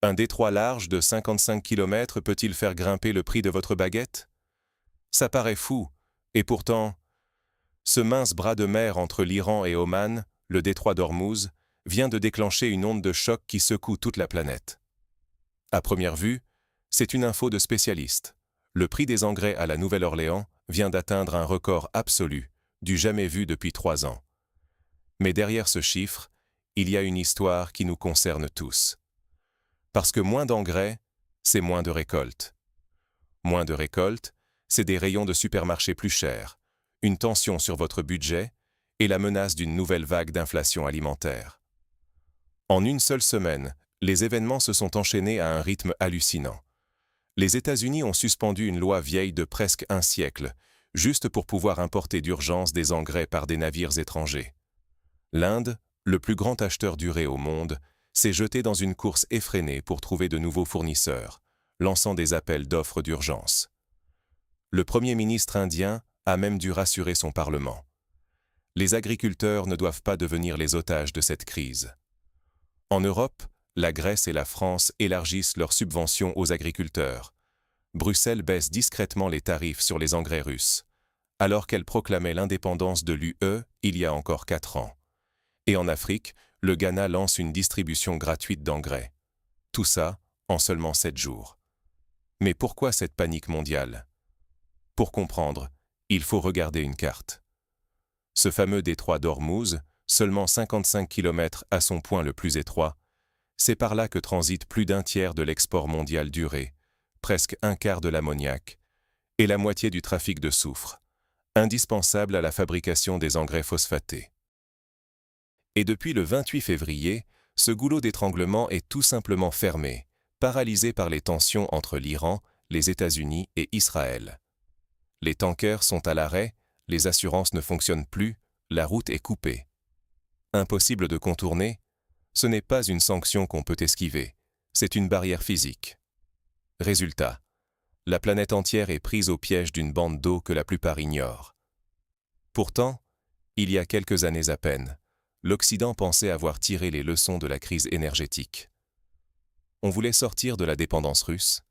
Un détroit large de 55 km peut-il faire grimper le prix de votre baguette? Ça paraît fou, et pourtant, ce mince bras de mer entre l'Iran et Oman, le détroit d'Ormuz, vient de déclencher une onde de choc qui secoue toute la planète. À première vue, c'est une info de spécialiste. Le prix des engrais à la Nouvelle-Orléans vient d'atteindre un record absolu, du jamais vu depuis 3 ans. Mais derrière ce chiffre, il y a une histoire qui nous concerne tous. Parce que moins d'engrais, c'est moins de récoltes. Moins de récoltes, c'est des rayons de supermarché plus chers, une tension sur votre budget et la menace d'une nouvelle vague d'inflation alimentaire. En une seule semaine, les événements se sont enchaînés à un rythme hallucinant. Les États-Unis ont suspendu une loi vieille de presque un siècle, juste pour pouvoir importer d'urgence des engrais par des navires étrangers. L'Inde, le plus grand acheteur d'urée au monde, s'est jeté dans une course effrénée pour trouver de nouveaux fournisseurs, lançant des appels d'offres d'urgence. Le Premier ministre indien a même dû rassurer son Parlement. Les agriculteurs ne doivent pas devenir les otages de cette crise. En Europe, la Grèce et la France élargissent leurs subventions aux agriculteurs. Bruxelles baisse discrètement les tarifs sur les engrais russes, alors qu'elle proclamait l'indépendance de l'UE il y a encore 4 ans. Et en Afrique, le Ghana lance une distribution gratuite d'engrais. Tout ça en seulement 7 jours. Mais pourquoi cette panique mondiale? Pour comprendre, il faut regarder une carte. Ce fameux détroit d'Ormuz, seulement 55 km à son point le plus étroit, c'est par là que transite plus d'un tiers de l'export mondial d'urée, presque un quart de l'ammoniac, et la moitié du trafic de soufre, indispensable à la fabrication des engrais phosphatés. Et depuis le 28 février, ce goulot d'étranglement est tout simplement fermé, paralysé par les tensions entre l'Iran, les États-Unis et Israël. Les tankers sont à l'arrêt, les assurances ne fonctionnent plus, la route est coupée. Impossible de contourner, ce n'est pas une sanction qu'on peut esquiver, c'est une barrière physique. Résultat, la planète entière est prise au piège d'une bande d'eau que la plupart ignorent. Pourtant, il y a quelques années à peine, l'Occident pensait avoir tiré les leçons de la crise énergétique. On voulait sortir de la dépendance russe.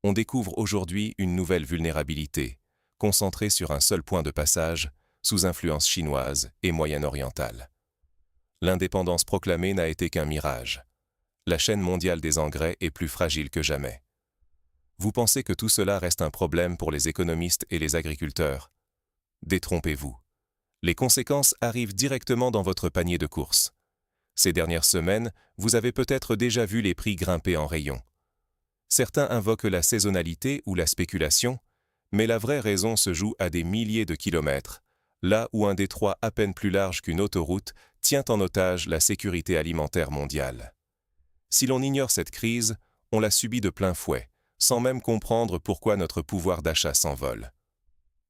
On découvre aujourd'hui une nouvelle vulnérabilité, concentrée sur un seul point de passage, sous influence chinoise et moyen-orientale. L'indépendance proclamée n'a été qu'un mirage. La chaîne mondiale des engrais est plus fragile que jamais. Vous pensez que tout cela reste un problème pour les économistes et les agriculteurs? Détrompez-vous. Les conséquences arrivent directement dans votre panier de courses. Ces dernières semaines, vous avez peut-être déjà vu les prix grimper en rayon. Certains invoquent la saisonnalité ou la spéculation, mais la vraie raison se joue à des milliers de kilomètres, là où un détroit à peine plus large qu'une autoroute tient en otage la sécurité alimentaire mondiale. Si l'on ignore cette crise, on la subit de plein fouet, sans même comprendre pourquoi notre pouvoir d'achat s'envole.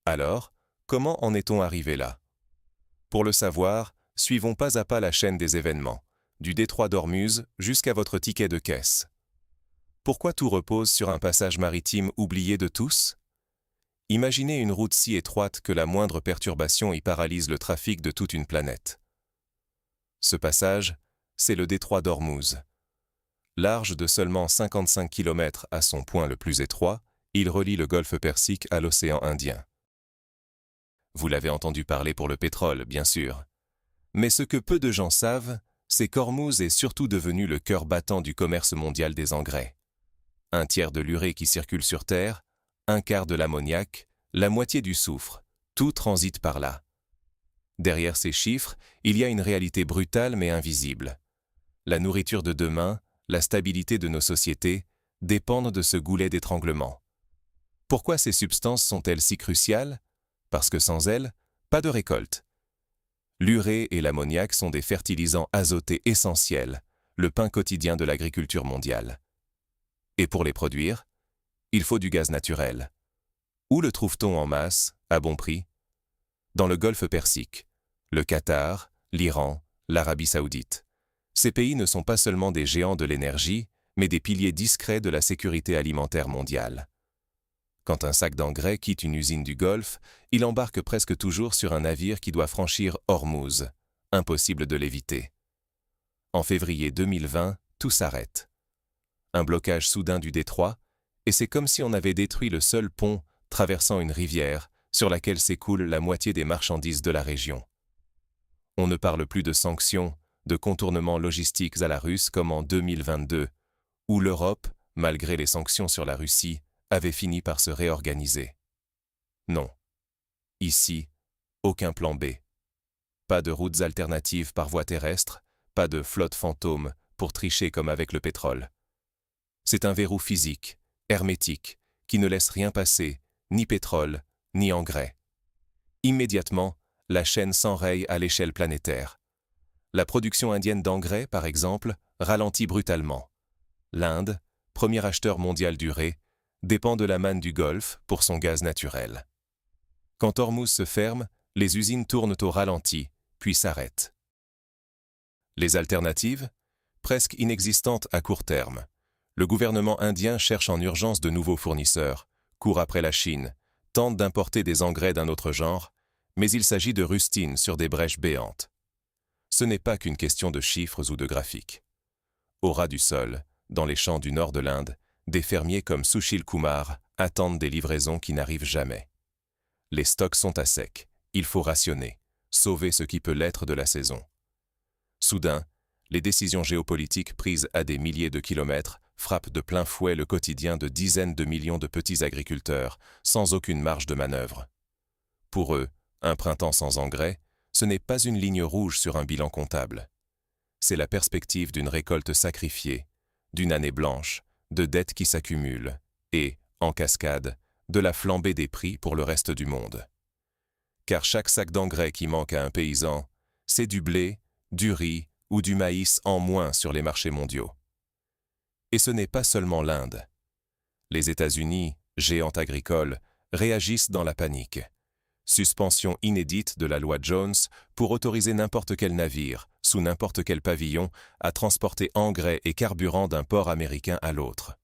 Alors, comment en est-on arrivé là? Pour le savoir, suivons pas à pas la chaîne des événements, du détroit d'Ormuz jusqu'à votre ticket de caisse. Pourquoi tout repose sur un passage maritime oublié de tous? Imaginez une route si étroite que la moindre perturbation y paralyse le trafic de toute une planète. Ce passage, c'est le détroit d'Ormuz. Large de seulement 55 km à son point le plus étroit, il relie le golfe Persique à l'océan Indien. Vous l'avez entendu parler pour le pétrole, bien sûr. Mais ce que peu de gens savent, c'est qu'Ormuz est surtout devenu le cœur battant du commerce mondial des engrais. Un tiers de l'urée qui circule sur Terre, un quart de l'ammoniac, la moitié du soufre, tout transite par là. Derrière ces chiffres, il y a une réalité brutale mais invisible. La nourriture de demain, la stabilité de nos sociétés, dépendent de ce goulet d'étranglement. Pourquoi ces substances sont-elles si cruciales? Parce que sans elles, pas de récolte. L'urée et l'ammoniac sont des fertilisants azotés essentiels, le pain quotidien de l'agriculture mondiale. Et pour les produire, il faut du gaz naturel. Où le trouve-t-on en masse, à bon prix? Dans le golfe Persique, le Qatar, l'Iran, l'Arabie saoudite. Ces pays ne sont pas seulement des géants de l'énergie, mais des piliers discrets de la sécurité alimentaire mondiale. Quand un sac d'engrais quitte une usine du Golfe, il embarque presque toujours sur un navire qui doit franchir Ormuz. Impossible de l'éviter. En février 2020, tout s'arrête. Un blocage soudain du détroit, et c'est comme si on avait détruit le seul pont traversant une rivière sur laquelle s'écoule la moitié des marchandises de la région. On ne parle plus de sanctions, de contournements logistiques à la russe comme en 2022, où l'Europe, malgré les sanctions sur la Russie, avait fini par se réorganiser. Non. Ici, aucun plan B. Pas de routes alternatives par voie terrestre, pas de flotte fantôme pour tricher comme avec le pétrole. C'est un verrou physique, hermétique, qui ne laisse rien passer, ni pétrole, ni engrais. Immédiatement, la chaîne s'enraye à l'échelle planétaire. La production indienne d'engrais, par exemple, ralentit brutalement. L'Inde, premier acheteur mondial du riz, dépend de la manne du Golfe pour son gaz naturel. Quand Hormuz se ferme, les usines tournent au ralenti, puis s'arrêtent. Les alternatives? Presque inexistantes à court terme. Le gouvernement indien cherche en urgence de nouveaux fournisseurs, court après la Chine, tente d'importer des engrais d'un autre genre, mais il s'agit de rustines sur des brèches béantes. Ce n'est pas qu'une question de chiffres ou de graphiques. Au ras du sol, dans les champs du nord de l'Inde, des fermiers comme Sushil Kumar attendent des livraisons qui n'arrivent jamais. Les stocks sont à sec, il faut rationner, sauver ce qui peut l'être de la saison. Soudain, les décisions géopolitiques prises à des milliers de kilomètres frappent de plein fouet le quotidien de dizaines de millions de petits agriculteurs, sans aucune marge de manœuvre. Pour eux, un printemps sans engrais, ce n'est pas une ligne rouge sur un bilan comptable. C'est la perspective d'une récolte sacrifiée, d'une année blanche, de dettes qui s'accumulent, et, en cascade, de la flambée des prix pour le reste du monde. Car chaque sac d'engrais qui manque à un paysan, c'est du blé, du riz ou du maïs en moins sur les marchés mondiaux. Et ce n'est pas seulement l'Inde. Les États-Unis, géante agricole, réagissent dans la panique. Suspension inédite de la loi Jones pour autoriser n'importe quel navire, sous n'importe quel pavillon, à transporter engrais et carburant d'un port américain à l'autre.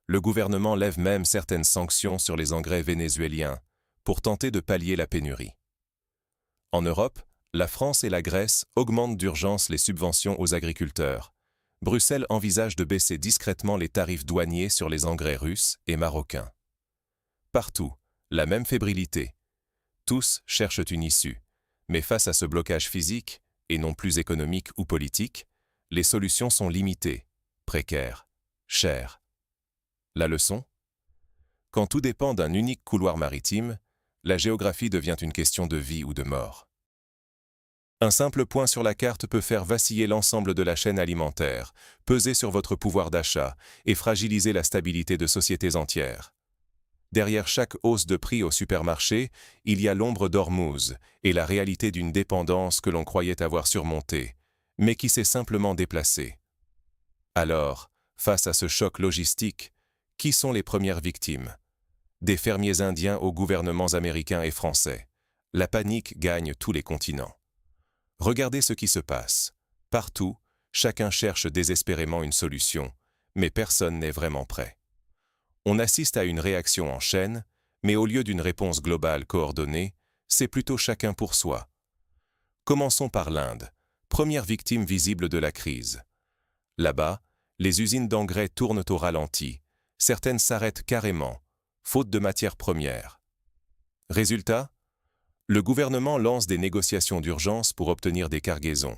Le gouvernement lève même certaines sanctions sur les engrais vénézuéliens pour tenter de pallier la pénurie. En Europe, la France et la Grèce augmentent d'urgence les subventions aux agriculteurs. Bruxelles envisage de baisser discrètement les tarifs douaniers sur les engrais russes et marocains. Partout, la même fébrilité. Tous cherchent une issue, mais face à ce blocage physique, et non plus économique ou politique, les solutions sont limitées, précaires, chères. La leçon? Quand tout dépend d'un unique couloir maritime, la géographie devient une question de vie ou de mort. Un simple point sur la carte peut faire vaciller l'ensemble de la chaîne alimentaire, peser sur votre pouvoir d'achat et fragiliser la stabilité de sociétés entières. Derrière chaque hausse de prix au supermarché, il y a l'ombre d'Ormuz et la réalité d'une dépendance que l'on croyait avoir surmontée, mais qui s'est simplement déplacée. Alors, face à ce choc logistique, qui sont les premières victimes? Des fermiers indiens aux gouvernements américains et français. La panique gagne tous les continents. Regardez ce qui se passe. Partout, chacun cherche désespérément une solution, mais personne n'est vraiment prêt. On assiste à une réaction en chaîne, mais au lieu d'une réponse globale coordonnée, c'est plutôt chacun pour soi. Commençons par l'Inde, première victime visible de la crise. Là-bas, les usines d'engrais tournent au ralenti, certaines s'arrêtent carrément, faute de matières premières. Résultat? Le gouvernement lance des négociations d'urgence pour obtenir des cargaisons,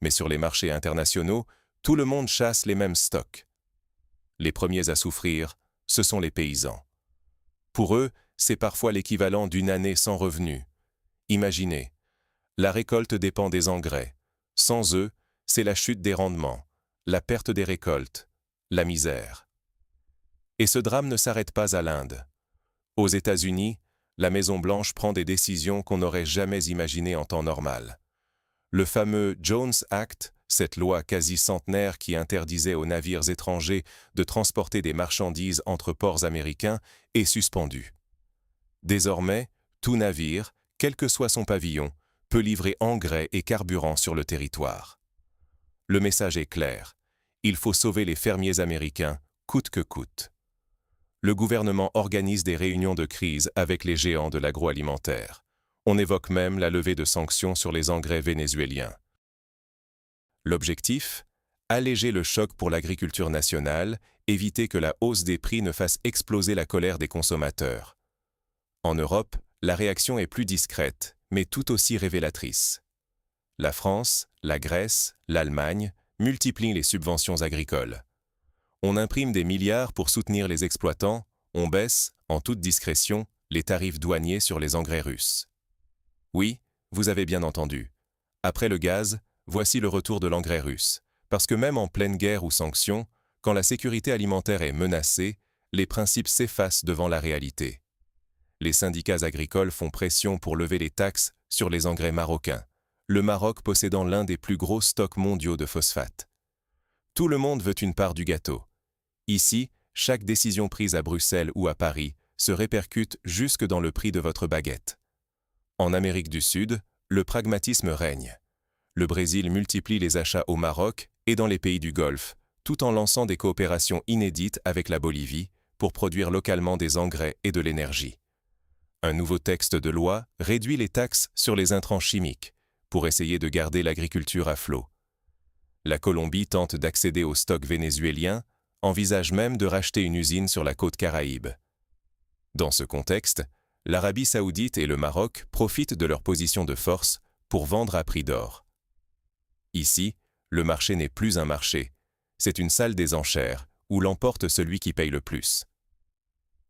mais sur les marchés internationaux, tout le monde chasse les mêmes stocks. Les premiers à souffrir, ce sont les paysans. Pour eux, c'est parfois l'équivalent d'une année sans revenus. Imaginez, la récolte dépend des engrais. Sans eux, c'est la chute des rendements, la perte des récoltes, la misère. Et ce drame ne s'arrête pas à l'Inde. Aux États-Unis, la Maison-Blanche prend des décisions qu'on n'aurait jamais imaginées en temps normal. Le fameux Jones Act, cette loi quasi centenaire qui interdisait aux navires étrangers de transporter des marchandises entre ports américains, est suspendu. Désormais, tout navire, quel que soit son pavillon, peut livrer engrais et carburant sur le territoire. Le message est clair. Il faut sauver les fermiers américains, coûte que coûte. Le gouvernement organise des réunions de crise avec les géants de l'agroalimentaire. On évoque même la levée de sanctions sur les engrais vénézuéliens. L'objectif? Alléger le choc pour l'agriculture nationale éviter que la hausse des prix ne fasse exploser la colère des consommateurs. En Europe, la réaction est plus discrète, mais tout aussi révélatrice. La France, la Grèce, l'Allemagne multiplient les subventions agricoles. On imprime des milliards pour soutenir les exploitants, on baisse, en toute discrétion, les tarifs douaniers sur les engrais russes. Oui, vous avez bien entendu. Après le gaz, voici le retour de l'engrais russe. Parce que même en pleine guerre ou sanctions, quand la sécurité alimentaire est menacée, les principes s'effacent devant la réalité. Les syndicats agricoles font pression pour lever les taxes sur les engrais marocains, le Maroc possédant l'un des plus gros stocks mondiaux de phosphate. Tout le monde veut une part du gâteau. Ici, chaque décision prise à Bruxelles ou à Paris se répercute jusque dans le prix de votre baguette. En Amérique du Sud, le pragmatisme règne. Le Brésil multiplie les achats au Maroc et dans les pays du Golfe, tout en lançant des coopérations inédites avec la Bolivie pour produire localement des engrais et de l'énergie. Un nouveau texte de loi réduit les taxes sur les intrants chimiques pour essayer de garder l'agriculture à flot. La Colombie tente d'accéder aux stocks vénézuéliens, envisage même de racheter une usine sur la côte Caraïbe. Dans ce contexte, l'Arabie saoudite et le Maroc profitent de leur position de force pour vendre à prix d'or. Ici, le marché n'est plus un marché, c'est une salle des enchères où l'emporte celui qui paye le plus.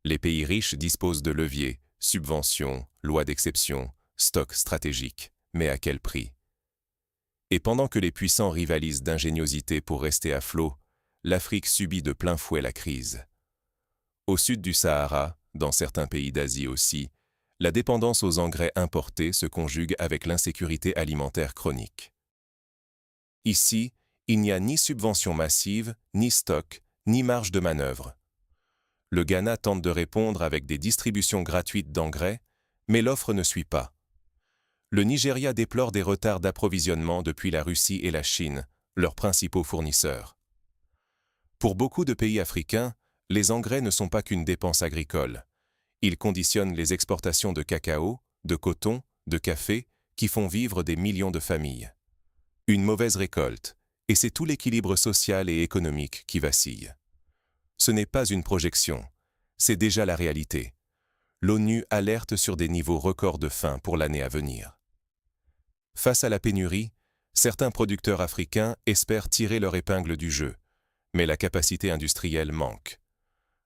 Les pays riches disposent de leviers, subventions, lois d'exception, stocks stratégiques, mais à quel prix? Et pendant que les puissants rivalisent d'ingéniosité pour rester à flot, l'Afrique subit de plein fouet la crise. Au sud du Sahara, dans certains pays d'Asie aussi, la dépendance aux engrais importés se conjugue avec l'insécurité alimentaire chronique. Ici, il n'y a ni subvention massive, ni stock, ni marge de manœuvre. Le Ghana tente de répondre avec des distributions gratuites d'engrais, mais l'offre ne suit pas. Le Nigeria déplore des retards d'approvisionnement depuis la Russie et la Chine, leurs principaux fournisseurs. Pour beaucoup de pays africains, les engrais ne sont pas qu'une dépense agricole. Ils conditionnent les exportations de cacao, de coton, de café, qui font vivre des millions de familles. Une mauvaise récolte, et c'est tout l'équilibre social et économique qui vacille. Ce n'est pas une projection, c'est déjà la réalité. L'ONU alerte sur des niveaux records de faim pour l'année à venir. Face à la pénurie, certains producteurs africains espèrent tirer leur épingle du jeu, mais la capacité industrielle manque.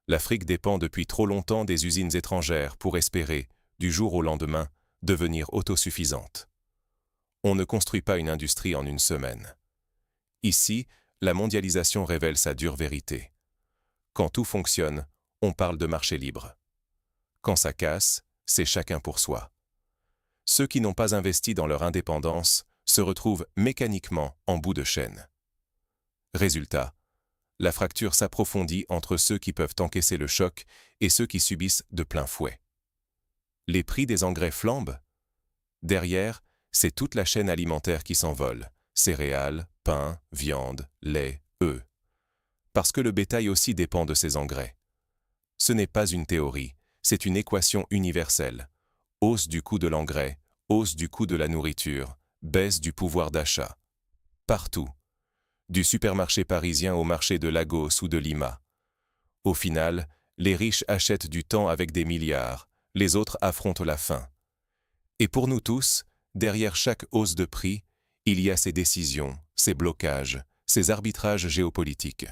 L'Afrique dépend depuis trop longtemps des usines étrangères pour espérer, du jour au lendemain, devenir autosuffisante. On ne construit pas une industrie en une semaine. Ici, la mondialisation révèle sa dure vérité. Quand tout fonctionne, on parle de marché libre. Quand ça casse, c'est chacun pour soi. Ceux qui n'ont pas investi dans leur indépendance se retrouvent mécaniquement en bout de chaîne. Résultat, la fracture s'approfondit entre ceux qui peuvent encaisser le choc et ceux qui subissent de plein fouet. Les prix des engrais flambent. Derrière, c'est toute la chaîne alimentaire qui s'envole. Céréales, pain, viande, lait, œufs. Parce que le bétail aussi dépend de ces engrais. Ce n'est pas une théorie, c'est une équation universelle. Hausse du coût de l'engrais, hausse du coût de la nourriture, baisse du pouvoir d'achat. Partout. Du supermarché parisien au marché de Lagos ou de Lima. Au final, les riches achètent du temps avec des milliards, les autres affrontent la faim. Et pour nous tous, derrière chaque hausse de prix, il y a ces décisions, ces blocages, ces arbitrages géopolitiques.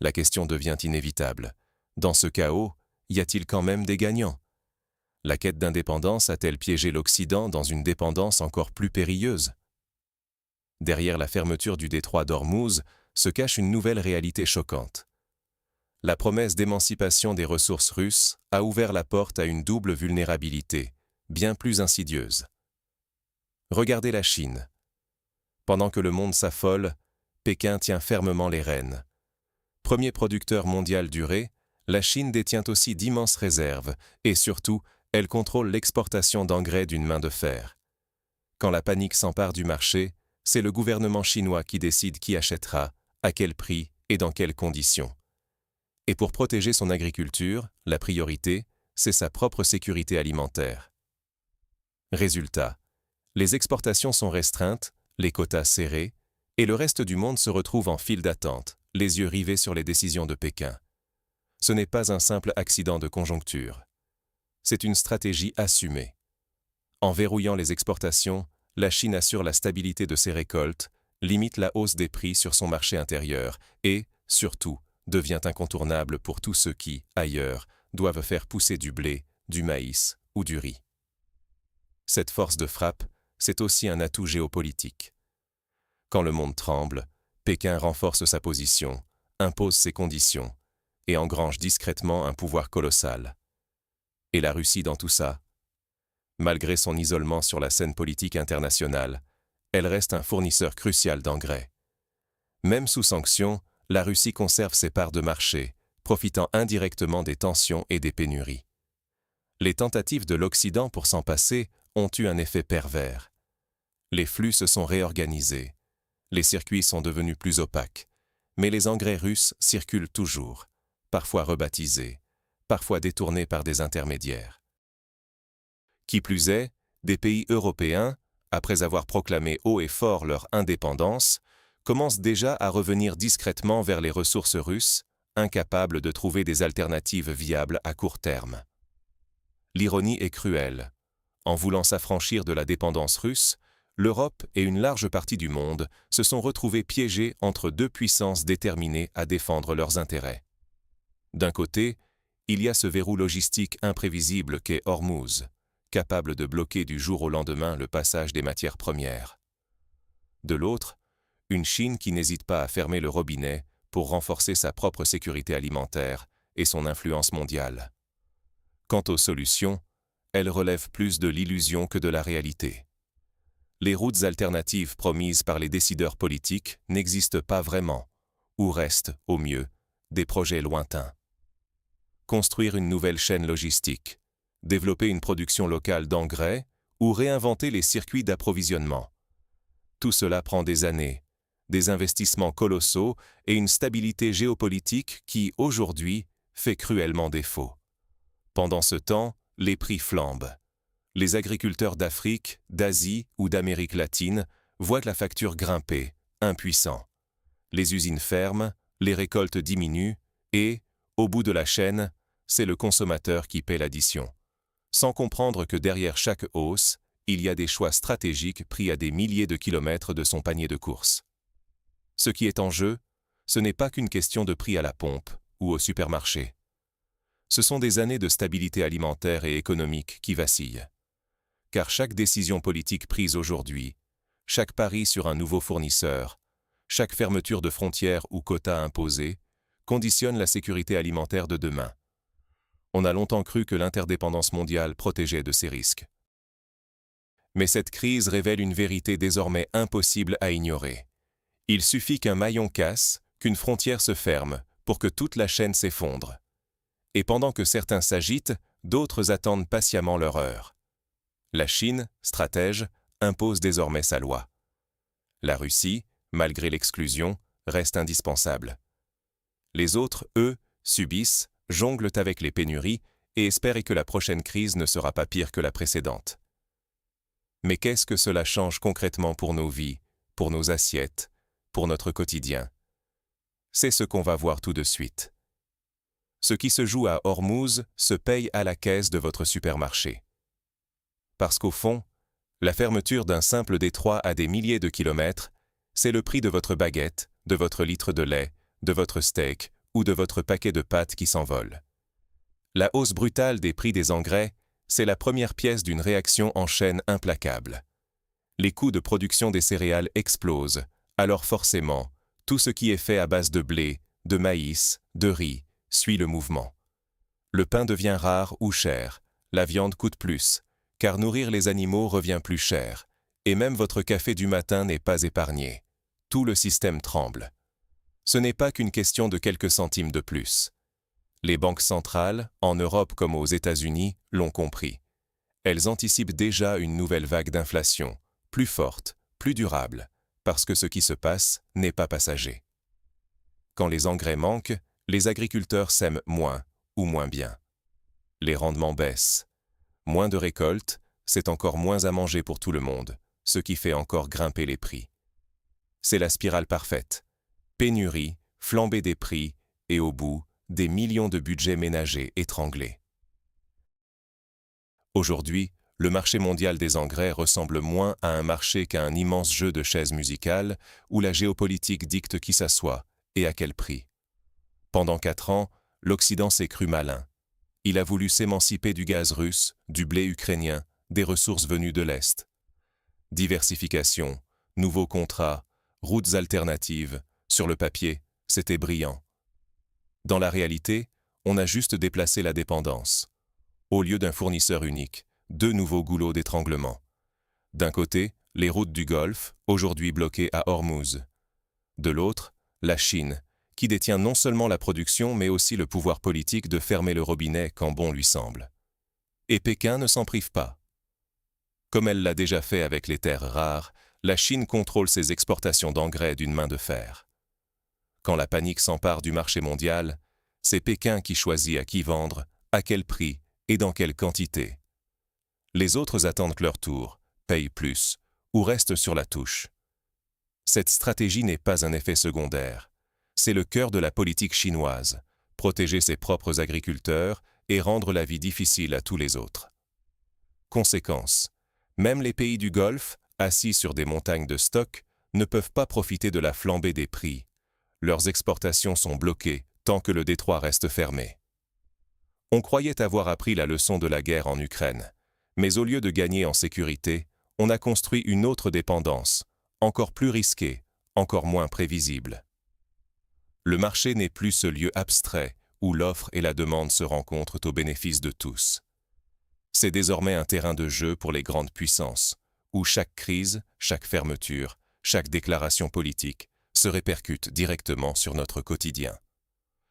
La question devient inévitable. Dans ce chaos, y a-t-il quand même des gagnants? La quête d'indépendance a-t-elle piégé l'Occident dans une dépendance encore plus périlleuse? Derrière la fermeture du détroit d'Ormuz se cache une nouvelle réalité choquante. La promesse d'émancipation des ressources russes a ouvert la porte à une double vulnérabilité, bien plus insidieuse. Regardez la Chine. Pendant que le monde s'affole, Pékin tient fermement les rênes. Premier producteur mondial du riz, la Chine détient aussi d'immenses réserves et surtout, elle contrôle l'exportation d'engrais d'une main de fer. Quand la panique s'empare du marché, c'est le gouvernement chinois qui décide qui achètera, à quel prix et dans quelles conditions. Et pour protéger son agriculture, la priorité, c'est sa propre sécurité alimentaire. Résultat, les exportations sont restreintes, les quotas serrés, et le reste du monde se retrouve en file d'attente, les yeux rivés sur les décisions de Pékin. Ce n'est pas un simple accident de conjoncture. C'est une stratégie assumée. En verrouillant les exportations, la Chine assure la stabilité de ses récoltes, limite la hausse des prix sur son marché intérieur et, surtout, devient incontournable pour tous ceux qui, ailleurs, doivent faire pousser du blé, du maïs ou du riz. Cette force de frappe, c'est aussi un atout géopolitique. Quand le monde tremble, Pékin renforce sa position, impose ses conditions et engrange discrètement un pouvoir colossal. Et la Russie dans tout ça? Malgré son isolement sur la scène politique internationale, elle reste un fournisseur crucial d'engrais. Même sous sanctions, la Russie conserve ses parts de marché, profitant indirectement des tensions et des pénuries. Les tentatives de l'Occident pour s'en passer ont eu un effet pervers. Les flux se sont réorganisés, les circuits sont devenus plus opaques, mais les engrais russes circulent toujours, parfois rebaptisés, parfois détournés par des intermédiaires. Qui plus est, des pays européens, après avoir proclamé haut et fort leur indépendance, commencent déjà à revenir discrètement vers les ressources russes, incapables de trouver des alternatives viables à court terme. L'ironie est cruelle. En voulant s'affranchir de la dépendance russe, l'Europe et une large partie du monde se sont retrouvés piégés entre deux puissances déterminées à défendre leurs intérêts. D'un côté, il y a ce verrou logistique imprévisible qu'est Hormuz, capable de bloquer du jour au lendemain le passage des matières premières. De l'autre, une Chine qui n'hésite pas à fermer le robinet pour renforcer sa propre sécurité alimentaire et son influence mondiale. Quant aux solutions, elles relèvent plus de l'illusion que de la réalité. Les routes alternatives promises par les décideurs politiques n'existent pas vraiment, ou restent, au mieux, des projets lointains. Construire une nouvelle chaîne logistique, développer une production locale d'engrais ou réinventer les circuits d'approvisionnement. Tout cela prend des années, des investissements colossaux et une stabilité géopolitique qui, aujourd'hui, fait cruellement défaut. Pendant ce temps, les prix flambent. Les agriculteurs d'Afrique, d'Asie ou d'Amérique latine voient la facture grimper, impuissants. Les usines ferment, les récoltes diminuent et, au bout de la chaîne, c'est le consommateur qui paie l'addition. Sans comprendre que derrière chaque hausse, il y a des choix stratégiques pris à des milliers de kilomètres de son panier de courses. Ce qui est en jeu, ce n'est pas qu'une question de prix à la pompe ou au supermarché. Ce sont des années de stabilité alimentaire et économique qui vacillent. Car chaque décision politique prise aujourd'hui, chaque pari sur un nouveau fournisseur, chaque fermeture de frontières ou quota imposé, conditionne la sécurité alimentaire de demain. On a longtemps cru que l'interdépendance mondiale protégeait de ces risques. Mais cette crise révèle une vérité désormais impossible à ignorer. Il suffit qu'un maillon casse, qu'une frontière se ferme, pour que toute la chaîne s'effondre. Et pendant que certains s'agitent, d'autres attendent patiemment leur heure. La Chine, stratège, impose désormais sa loi. La Russie, malgré l'exclusion, reste indispensable. Les autres, eux, subissent, jonglent avec les pénuries et espèrent que la prochaine crise ne sera pas pire que la précédente. Mais qu'est-ce que cela change concrètement pour nos vies, pour nos assiettes, pour notre quotidien? C'est ce qu'on va voir tout de suite. Ce qui se joue à Hormuz se paye à la caisse de votre supermarché. Parce qu'au fond, la fermeture d'un simple détroit à des milliers de kilomètres, c'est le prix de votre baguette, de votre litre de lait, de votre steak ou de votre paquet de pâtes qui s'envole. La hausse brutale des prix des engrais, c'est la première pièce d'une réaction en chaîne implacable. Les coûts de production des céréales explosent, alors forcément, tout ce qui est fait à base de blé, de maïs, de riz, suit le mouvement. Le pain devient rare ou cher, la viande coûte plus, car nourrir les animaux revient plus cher, et même votre café du matin n'est pas épargné. Tout le système tremble. Ce n'est pas qu'une question de quelques centimes de plus. Les banques centrales, en Europe comme aux États-Unis, l'ont compris. Elles anticipent déjà une nouvelle vague d'inflation, plus forte, plus durable, parce que ce qui se passe n'est pas passager. Quand les engrais manquent, les agriculteurs sèment moins ou moins bien. Les rendements baissent. Moins de récoltes, c'est encore moins à manger pour tout le monde, ce qui fait encore grimper les prix. C'est la spirale parfaite. Pénurie, flambée des prix et au bout, des millions de budgets ménagers étranglés. Aujourd'hui, le marché mondial des engrais ressemble moins à un marché qu'à un immense jeu de chaises musicales où la géopolitique dicte qui s'assoit et à quel prix. Pendant 4 ans, l'Occident s'est cru malin. Il a voulu s'émanciper du gaz russe, du blé ukrainien, des ressources venues de l'Est. Diversification, nouveaux contrats, routes alternatives, sur le papier, c'était brillant. Dans la réalité, on a juste déplacé la dépendance. Au lieu d'un fournisseur unique, 2 nouveaux goulots d'étranglement. D'un côté, les routes du Golfe, aujourd'hui bloquées à Hormuz. De l'autre, la Chine, qui détient non seulement la production mais aussi le pouvoir politique de fermer le robinet quand bon lui semble. Et Pékin ne s'en prive pas. Comme elle l'a déjà fait avec les terres rares, la Chine contrôle ses exportations d'engrais d'une main de fer. Quand la panique s'empare du marché mondial, c'est Pékin qui choisit à qui vendre, à quel prix et dans quelle quantité. Les autres attendent leur tour, payent plus ou restent sur la touche. Cette stratégie n'est pas un effet secondaire. C'est le cœur de la politique chinoise, protéger ses propres agriculteurs et rendre la vie difficile à tous les autres. Conséquence, même les pays du Golfe, assis sur des montagnes de stock, ne peuvent pas profiter de la flambée des prix. Leurs exportations sont bloquées tant que le détroit reste fermé. On croyait avoir appris la leçon de la guerre en Ukraine, mais au lieu de gagner en sécurité, on a construit une autre dépendance, encore plus risquée, encore moins prévisible. Le marché n'est plus ce lieu abstrait où l'offre et la demande se rencontrent au bénéfice de tous. C'est désormais un terrain de jeu pour les grandes puissances, où chaque crise, chaque fermeture, chaque déclaration politique se répercute directement sur notre quotidien.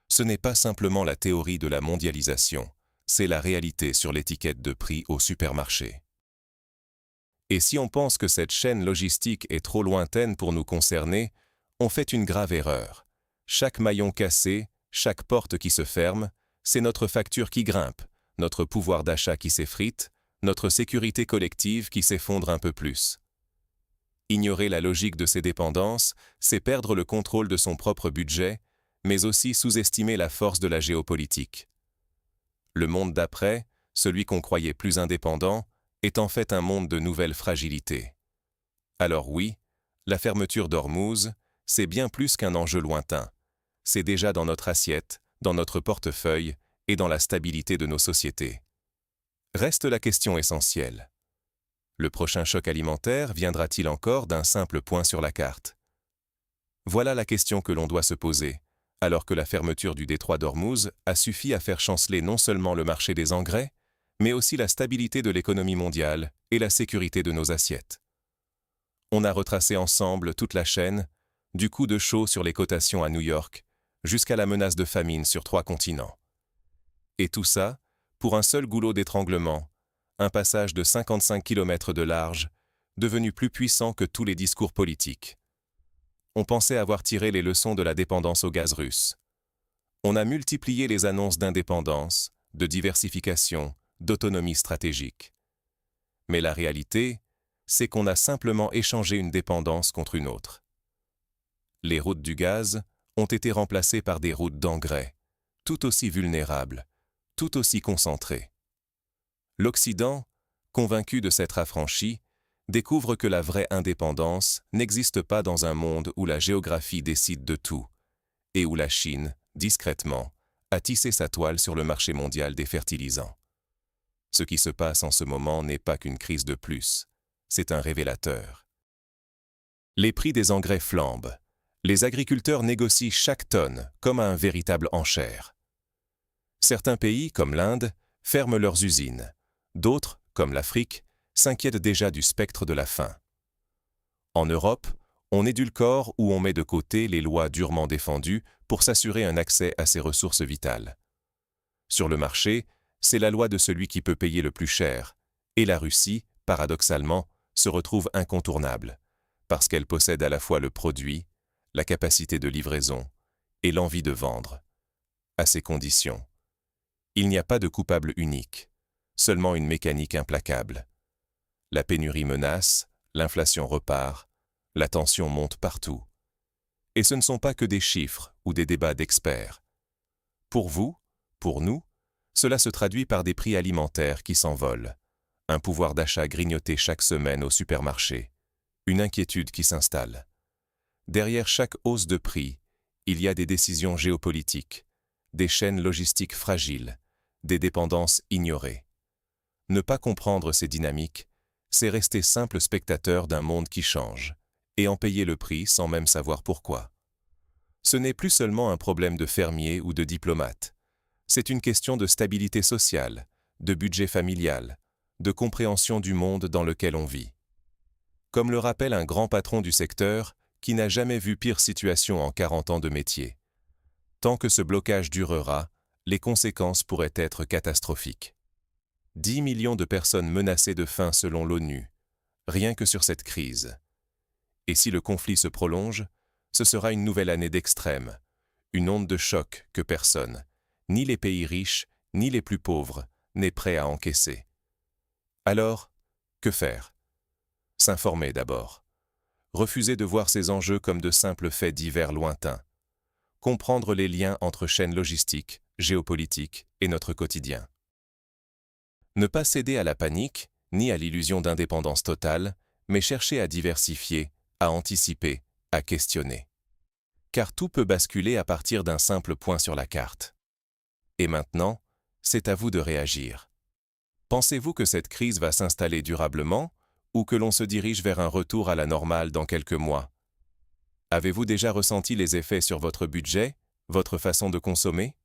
Ce n'est pas simplement la théorie de la mondialisation, c'est la réalité sur l'étiquette de prix au supermarché. Et si on pense que cette chaîne logistique est trop lointaine pour nous concerner, on fait une grave erreur. Chaque maillon cassé, chaque porte qui se ferme, c'est notre facture qui grimpe, notre pouvoir d'achat qui s'effrite, notre sécurité collective qui s'effondre un peu plus. Ignorer la logique de ces dépendances, c'est perdre le contrôle de son propre budget, mais aussi sous-estimer la force de la géopolitique. Le monde d'après, celui qu'on croyait plus indépendant, est en fait un monde de nouvelles fragilités. Alors oui, la fermeture d'Ormuz, c'est bien plus qu'un enjeu lointain. C'est déjà dans notre assiette, dans notre portefeuille et dans la stabilité de nos sociétés. Reste la question essentielle. Le prochain choc alimentaire viendra-t-il encore d'un simple point sur la carte? Voilà la question que l'on doit se poser, alors que la fermeture du détroit d'Ormuz a suffi à faire chanceler non seulement le marché des engrais, mais aussi la stabilité de l'économie mondiale et la sécurité de nos assiettes. On a retracé ensemble toute la chaîne, du coup de chaud sur les cotations à New York, jusqu'à la menace de famine sur 3 continents. Et tout ça, pour un seul goulot d'étranglement, un passage de 55 km de large, devenu plus puissant que tous les discours politiques. On pensait avoir tiré les leçons de la dépendance au gaz russe. On a multiplié les annonces d'indépendance, de diversification, d'autonomie stratégique. Mais la réalité, c'est qu'on a simplement échangé une dépendance contre une autre. Les routes du gaz ont été remplacées par des routes d'engrais, tout aussi vulnérables, tout aussi concentrées. L'Occident, convaincu de s'être affranchi, découvre que la vraie indépendance n'existe pas dans un monde où la géographie décide de tout, et où la Chine, discrètement, a tissé sa toile sur le marché mondial des fertilisants. Ce qui se passe en ce moment n'est pas qu'une crise de plus, c'est un révélateur. Les prix des engrais flambent. Les agriculteurs négocient chaque tonne comme à un véritable enchère. Certains pays, comme l'Inde, ferment leurs usines. D'autres, comme l'Afrique, s'inquiètent déjà du spectre de la faim. En Europe, on édulcore ou on met de côté les lois durement défendues pour s'assurer un accès à ces ressources vitales. Sur le marché, c'est la loi de celui qui peut payer le plus cher, et la Russie, paradoxalement, se retrouve incontournable, parce qu'elle possède à la fois le produit, la capacité de livraison et l'envie de vendre. À ces conditions, il n'y a pas de coupable unique, seulement une mécanique implacable. La pénurie menace, l'inflation repart, la tension monte partout. Et ce ne sont pas que des chiffres ou des débats d'experts. Pour vous, pour nous, cela se traduit par des prix alimentaires qui s'envolent, un pouvoir d'achat grignoté chaque semaine au supermarché, une inquiétude qui s'installe. Derrière chaque hausse de prix, il y a des décisions géopolitiques, des chaînes logistiques fragiles, des dépendances ignorées. Ne pas comprendre ces dynamiques, c'est rester simple spectateur d'un monde qui change, et en payer le prix sans même savoir pourquoi. Ce n'est plus seulement un problème de fermier ou de diplomate. C'est une question de stabilité sociale, de budget familial, de compréhension du monde dans lequel on vit. Comme le rappelle un grand patron du secteur qui n'a jamais vu pire situation en 40 ans de métier. Tant que ce blocage durera, les conséquences pourraient être catastrophiques. 10 millions de personnes menacées de faim selon l'ONU, rien que sur cette crise. Et si le conflit se prolonge, ce sera une nouvelle année d'extrême, une onde de choc que personne, ni les pays riches, ni les plus pauvres, n'est prêt à encaisser. Alors, que faire? S'informer d'abord. Refuser de voir ces enjeux comme de simples faits divers lointains. Comprendre les liens entre chaînes logistiques, géopolitiques et notre quotidien. Ne pas céder à la panique, ni à l'illusion d'indépendance totale, mais chercher à diversifier, à anticiper, à questionner. Car tout peut basculer à partir d'un simple point sur la carte. Et maintenant, c'est à vous de réagir. Pensez-vous que cette crise va s'installer durablement ou que l'on se dirige vers un retour à la normale dans quelques mois? Avez-vous déjà ressenti les effets sur votre budget, votre façon de consommer?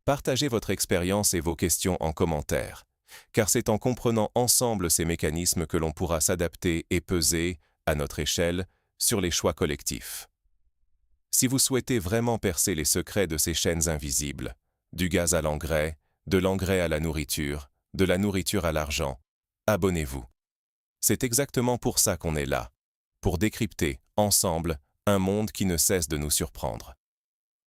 Partagez votre expérience et vos questions en commentaire, car c'est en comprenant ensemble ces mécanismes que l'on pourra s'adapter et peser, à notre échelle, sur les choix collectifs. Si vous souhaitez vraiment percer les secrets de ces chaînes invisibles, du gaz à l'engrais, de l'engrais à la nourriture, de la nourriture à l'argent, abonnez-vous. C'est exactement pour ça qu'on est là, pour décrypter, ensemble, un monde qui ne cesse de nous surprendre.